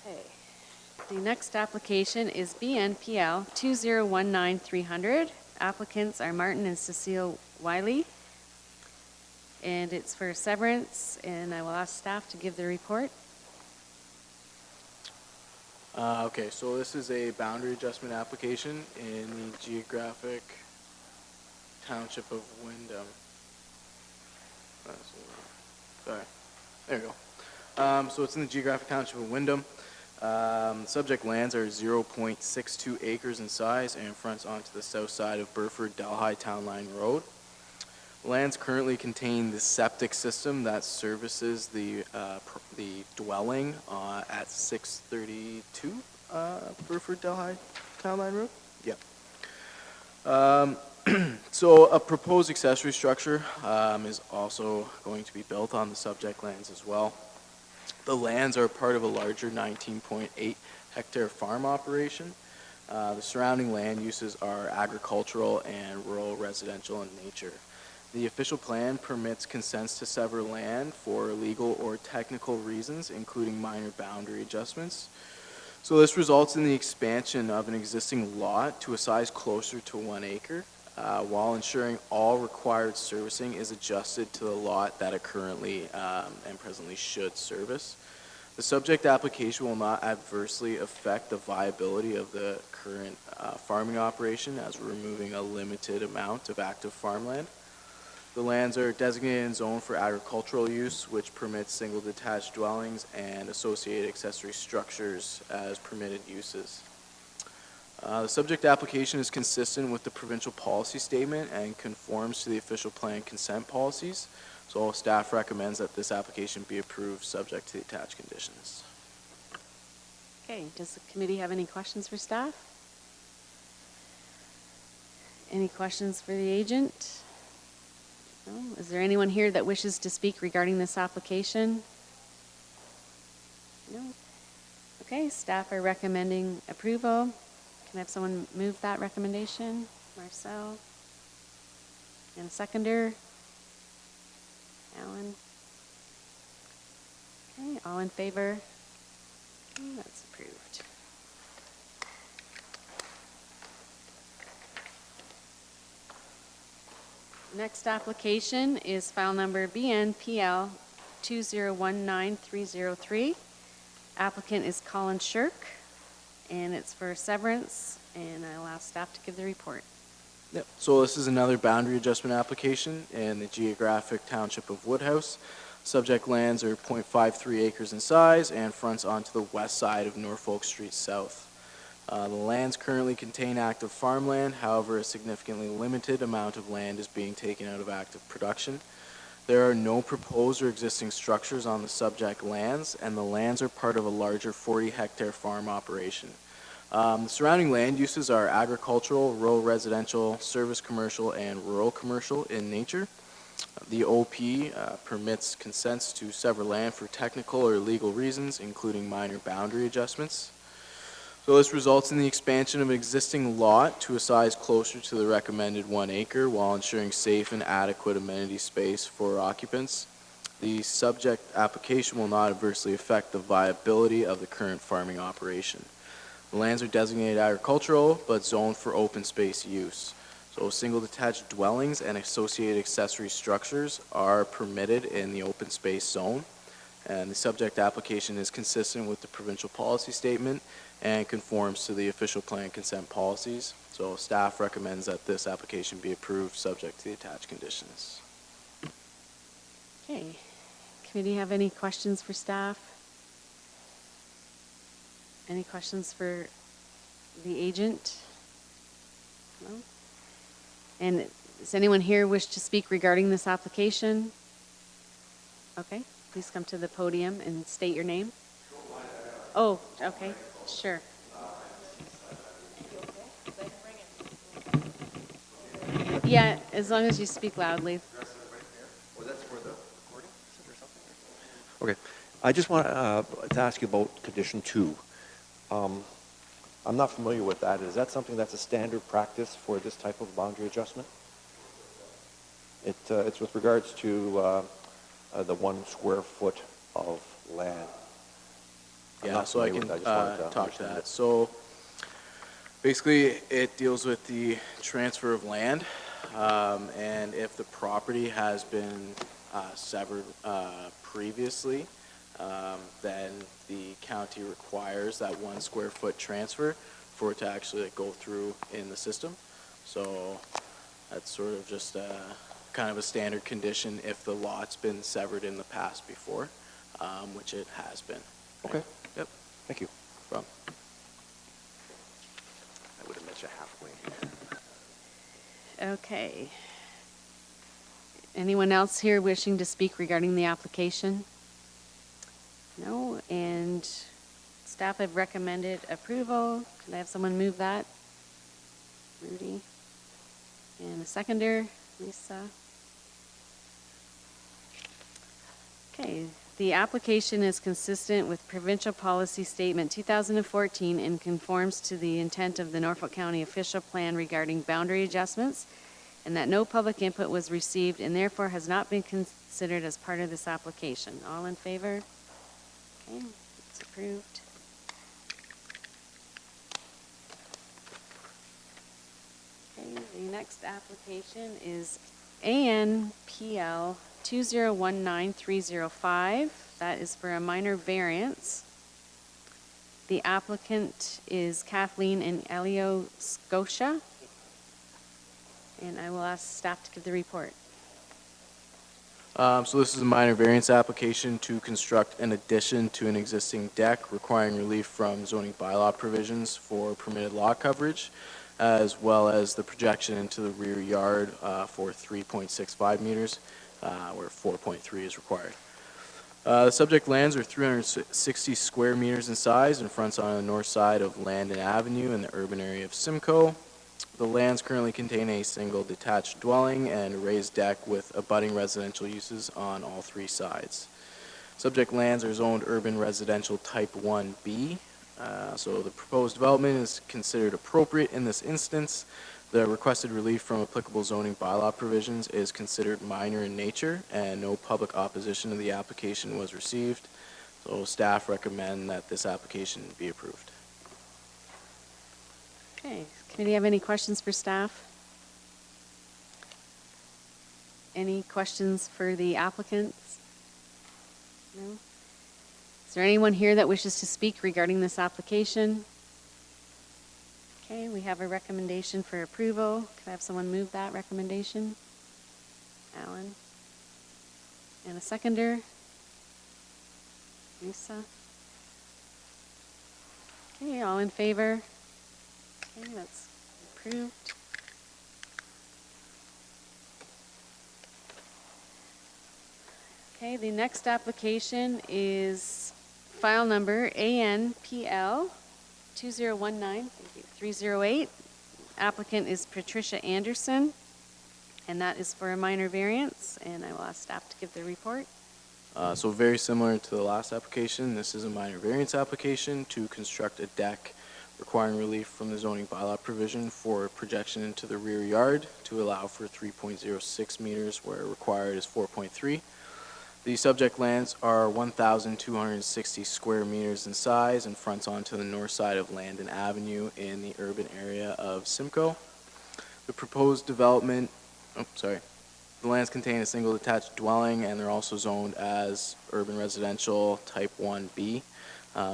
Okay. The next application is BNPL 2019300. Applicants are Martin and Cecile Wiley. And it's for severance, and I will ask staff to give the report. Okay, so this is a boundary adjustment application in the geographic township of Wyndham. Sorry, there you go. So it's in the geographic township of Wyndham. Subject lands are 0.62 acres in size and fronts onto the south side of Burford-Delhi Town Line Road. Lands currently contain the septic system that services the dwelling at 632 Burford-Delhi Town Line Road. Yep. So a proposed accessory structure is also going to be built on the subject lands as well. The lands are part of a larger 19.8 hectare farm operation. The surrounding land uses are agricultural and rural residential in nature. The official plan permits consents to sever land for legal or technical reasons, including minor boundary adjustments. So this results in the expansion of an existing lot to a size closer to 1 acre, while ensuring all required servicing is adjusted to the lot that it currently and presently should service. The subject application will not adversely affect the viability of the current farming operation, as we're removing a limited amount of active farmland. The lands are designated and zoned for agricultural use, which permits single detached dwellings and associated accessory structures as permitted uses. The subject application is consistent with the provincial policy statement and conforms to the official plan consent policies. So staff recommends that this application be approved subject to the attached conditions. Okay, does the committee have any questions for staff? Any questions for the agent? No? Is there anyone here that wishes to speak regarding this application? No? Okay, staff are recommending approval. Can I have someone move that recommendation? Marcel? And a seconder? Alan? Okay, all in favor? Okay, that's approved. Next application is file number BNPL 2019303. Applicant is Colin Shirk, and it's for severance, and I'll ask staff to give the report. Yep. So this is another boundary adjustment application in the geographic township of Woodhouse. Subject lands are 0.53 acres in size and fronts onto the west side of Norfolk Street South. The lands currently contain active farmland, however a significantly limited amount of land is being taken out of active production. There are no proposed or existing structures on the subject lands, and the lands are part of a larger 40-hectare farm operation. The surrounding land uses are agricultural, rural residential, service commercial, and rural commercial in nature. The OP permits consents to sever land for technical or legal reasons, including minor boundary adjustments. So this results in the expansion of an existing lot to a size closer to the recommended 1 acre while ensuring safe and adequate amenity space for occupants. The subject application will not adversely affect the viability of the current farming operation. The lands are designated agricultural but zoned for open space use. So single detached dwellings and associated accessory structures are permitted in the open space zone. And the subject application is consistent with the provincial policy statement and conforms to the official plan consent policies. So staff recommends that this application be approved subject to the attached conditions. Okay. Committee have any questions for staff? Any questions for the agent? No? And does anyone here wish to speak regarding this application? Okay, please come to the podium and state your name. Oh, okay, sure. Yeah, as long as you speak loudly. Okay, I just want to ask you about condition 2. I'm not familiar with that. Is that something that's a standard practice for this type of boundary adjustment? It's with regards to the 1 square foot of land. Yeah, so I can talk to that. So basically, it deals with the transfer of land, and if the property has been severed previously, then the county requires that 1 square foot transfer for it to actually go through in the system. So that's sort of just kind of a standard condition if the lot's been severed in the past before, which it has been. Okay. Yep. Thank you. Well, I would have met you halfway. Okay. Anyone else here wishing to speak regarding the application? No, and staff have recommended approval. Could I have someone move that? Rudy. And a seconder, Lisa. Okay, the application is consistent with Provincial Policy Statement 2014 and conforms to the intent of the Norfolk County Official Plan regarding boundary adjustments, and that no public input was received and therefore has not been considered as part of this application. All in favor? Okay, it's approved. Okay, the next application is ANPL 2019305. That is for a minor variance. The applicant is Kathleen and Elio Scotia. And I will ask staff to give the report. So this is a minor variance application to construct an addition to an existing deck requiring relief from zoning bylaw provisions for permitted lot coverage, as well as the projection into the rear yard for 3.65 meters, where 4.3 is required. The subject lands are 360 square meters in size and fronts on the north side of Landon Avenue in the urban area of Simcoe. The lands currently contain a single detached dwelling and a raised deck with abutting residential uses on all 3 sides. Subject lands are zoned urban residential type 1B. So the proposed development is considered appropriate in this instance. The requested relief from applicable zoning bylaw provisions is considered minor in nature, and no public opposition to the application was received. So staff recommend that this application be approved. Okay, committee have any questions for staff? Any questions for the applicants? No? Is there anyone here that wishes to speak regarding this application? Okay, we have a recommendation for approval. Could I have someone move that recommendation? Alan. And a seconder? Lisa. Okay, all in favor? Okay, that's approved. Okay, the next application is file number ANPL 308. Applicant is Patricia Anderson, and that is for a minor variance, and I will ask staff to give the report. So very similar to the last application, this is a minor variance application to construct a deck requiring relief from the zoning bylaw provision for projection into the rear yard to allow for 3.06 meters where required is 4.3. The subject lands are 1,260 square meters in size and fronts onto the north side of Landon Avenue in the urban area of Simcoe. The proposed development, the lands contain a single detached dwelling and they're also zoned as urban residential type 1B.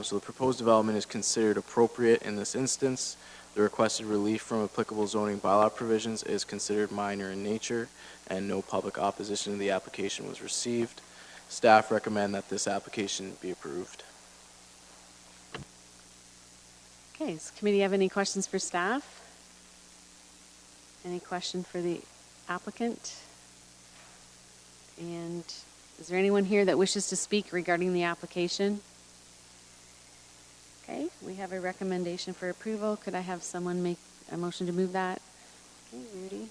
So the proposed development is considered appropriate in this instance. The requested relief from applicable zoning bylaw provisions is considered minor in nature and no public opposition to the application was received. Staff recommend that this application be approved. Okay, does the committee have any questions for staff? Any question for the applicant? And is there anyone here that wishes to speak regarding the application? Okay, we have a recommendation for approval. Could I have someone make a motion to move that? Okay, Rudy.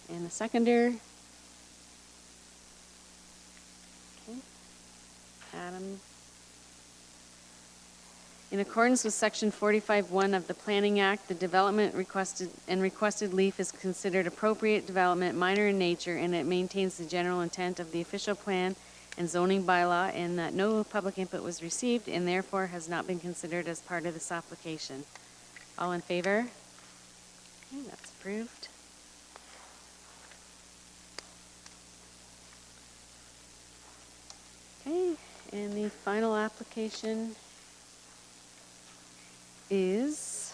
And a seconder? Okay, Adam. In accordance with Section 45(1) of the Planning Act, the development requested relief is considered appropriate development, minor in nature, and it maintains the general intent of the official plan and zoning bylaw, and that no public input was received and therefore has not been considered as part of this application. All in favor? Okay, that's approved. Okay, And the final application is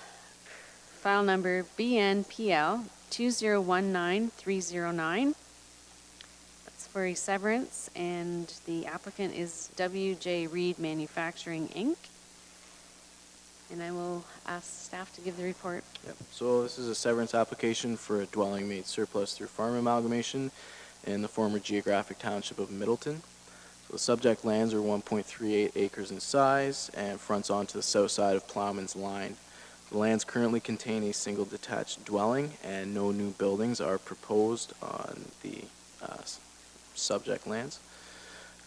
file number BNPL 2019309. That's for a severance, and the applicant is WJ Reed Manufacturing, Inc. And I will ask staff to give the report. Yep. So this is a severance application for a dwelling made surplus through farm amalgamation in the former geographic township of Middleton. So the subject lands are 1.38 acres in size and fronts onto the south side of Plowman's Line. The lands currently contain a single detached dwelling, and no new buildings are proposed on the subject lands.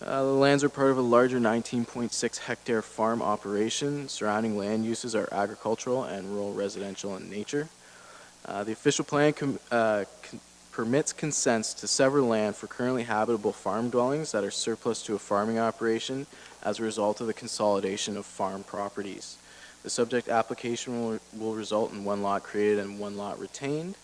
The lands are part of a larger 19.6 hectare farm operation. Surrounding land uses are agricultural and rural residential in nature. The official plan permits consents to sever land for currently habitable farm dwellings that are surplus to a farming operation as a result of the consolidation of farm properties. The subject application will result in one lot created and one lot retained.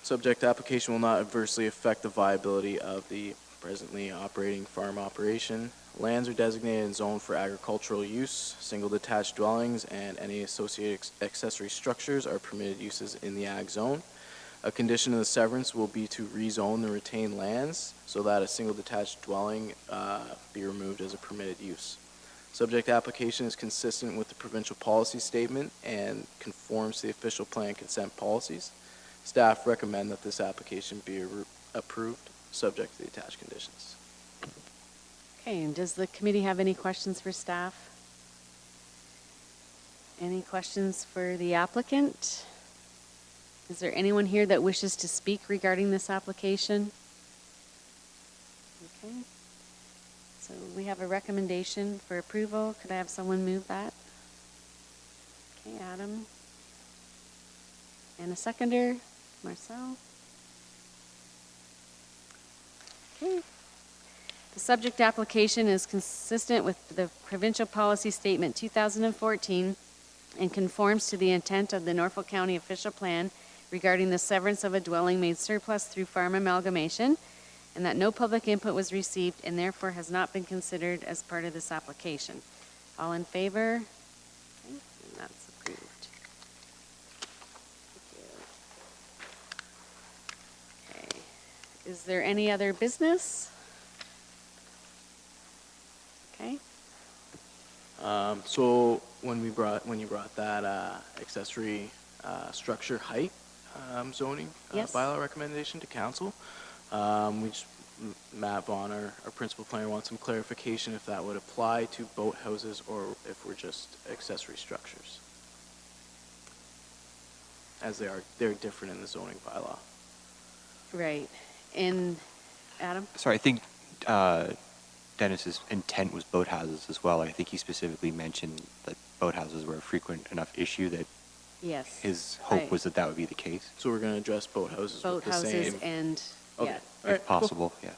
Subject application will not adversely affect the viability of the presently operating farm operation. Lands are designated and zoned for agricultural use. Single detached dwellings and any associated accessory structures are permitted uses in the ag zone. A condition of the severance will be to rezone the retained lands so that a single detached dwelling be removed as a permitted use. Subject application is consistent with the provincial policy statement and conforms to the official plan consent policies. Staff recommend that this application be approved, subject to the attached conditions. Okay, and does the committee have any questions for staff? Any questions for the applicant? Is there anyone here that wishes to speak regarding this application? Okay. So we have a recommendation for approval. Could I have someone move that? Okay, Adam. And a seconder, Marcel. Okay. The subject application is consistent with the Provincial Policy Statement 2014 and conforms to the intent of the Norfolk County Official Plan regarding the severance of a dwelling made surplus through farm amalgamation, and that no public input was received and therefore has not been considered as part of this application. All in favor? Okay, and that's approved. Thank you. Okay. Is there any other business? Okay. So when you brought that accessory structure height zoning Yes. bylaw recommendation to council, Matt Vaughn, our principal planner, wants some clarification if that would apply to boathouses or if we're just accessory structures, as they're different in the zoning bylaw. Right. And Adam? Sorry, I think Dennis's intent was boathouses as well. I think he specifically mentioned that boathouses were a frequent enough issue that Yes. his hope was that that would be the case. So we're going to address boathouses with the Boathouses same. and, Okay. yeah. All right, If possible, yeah.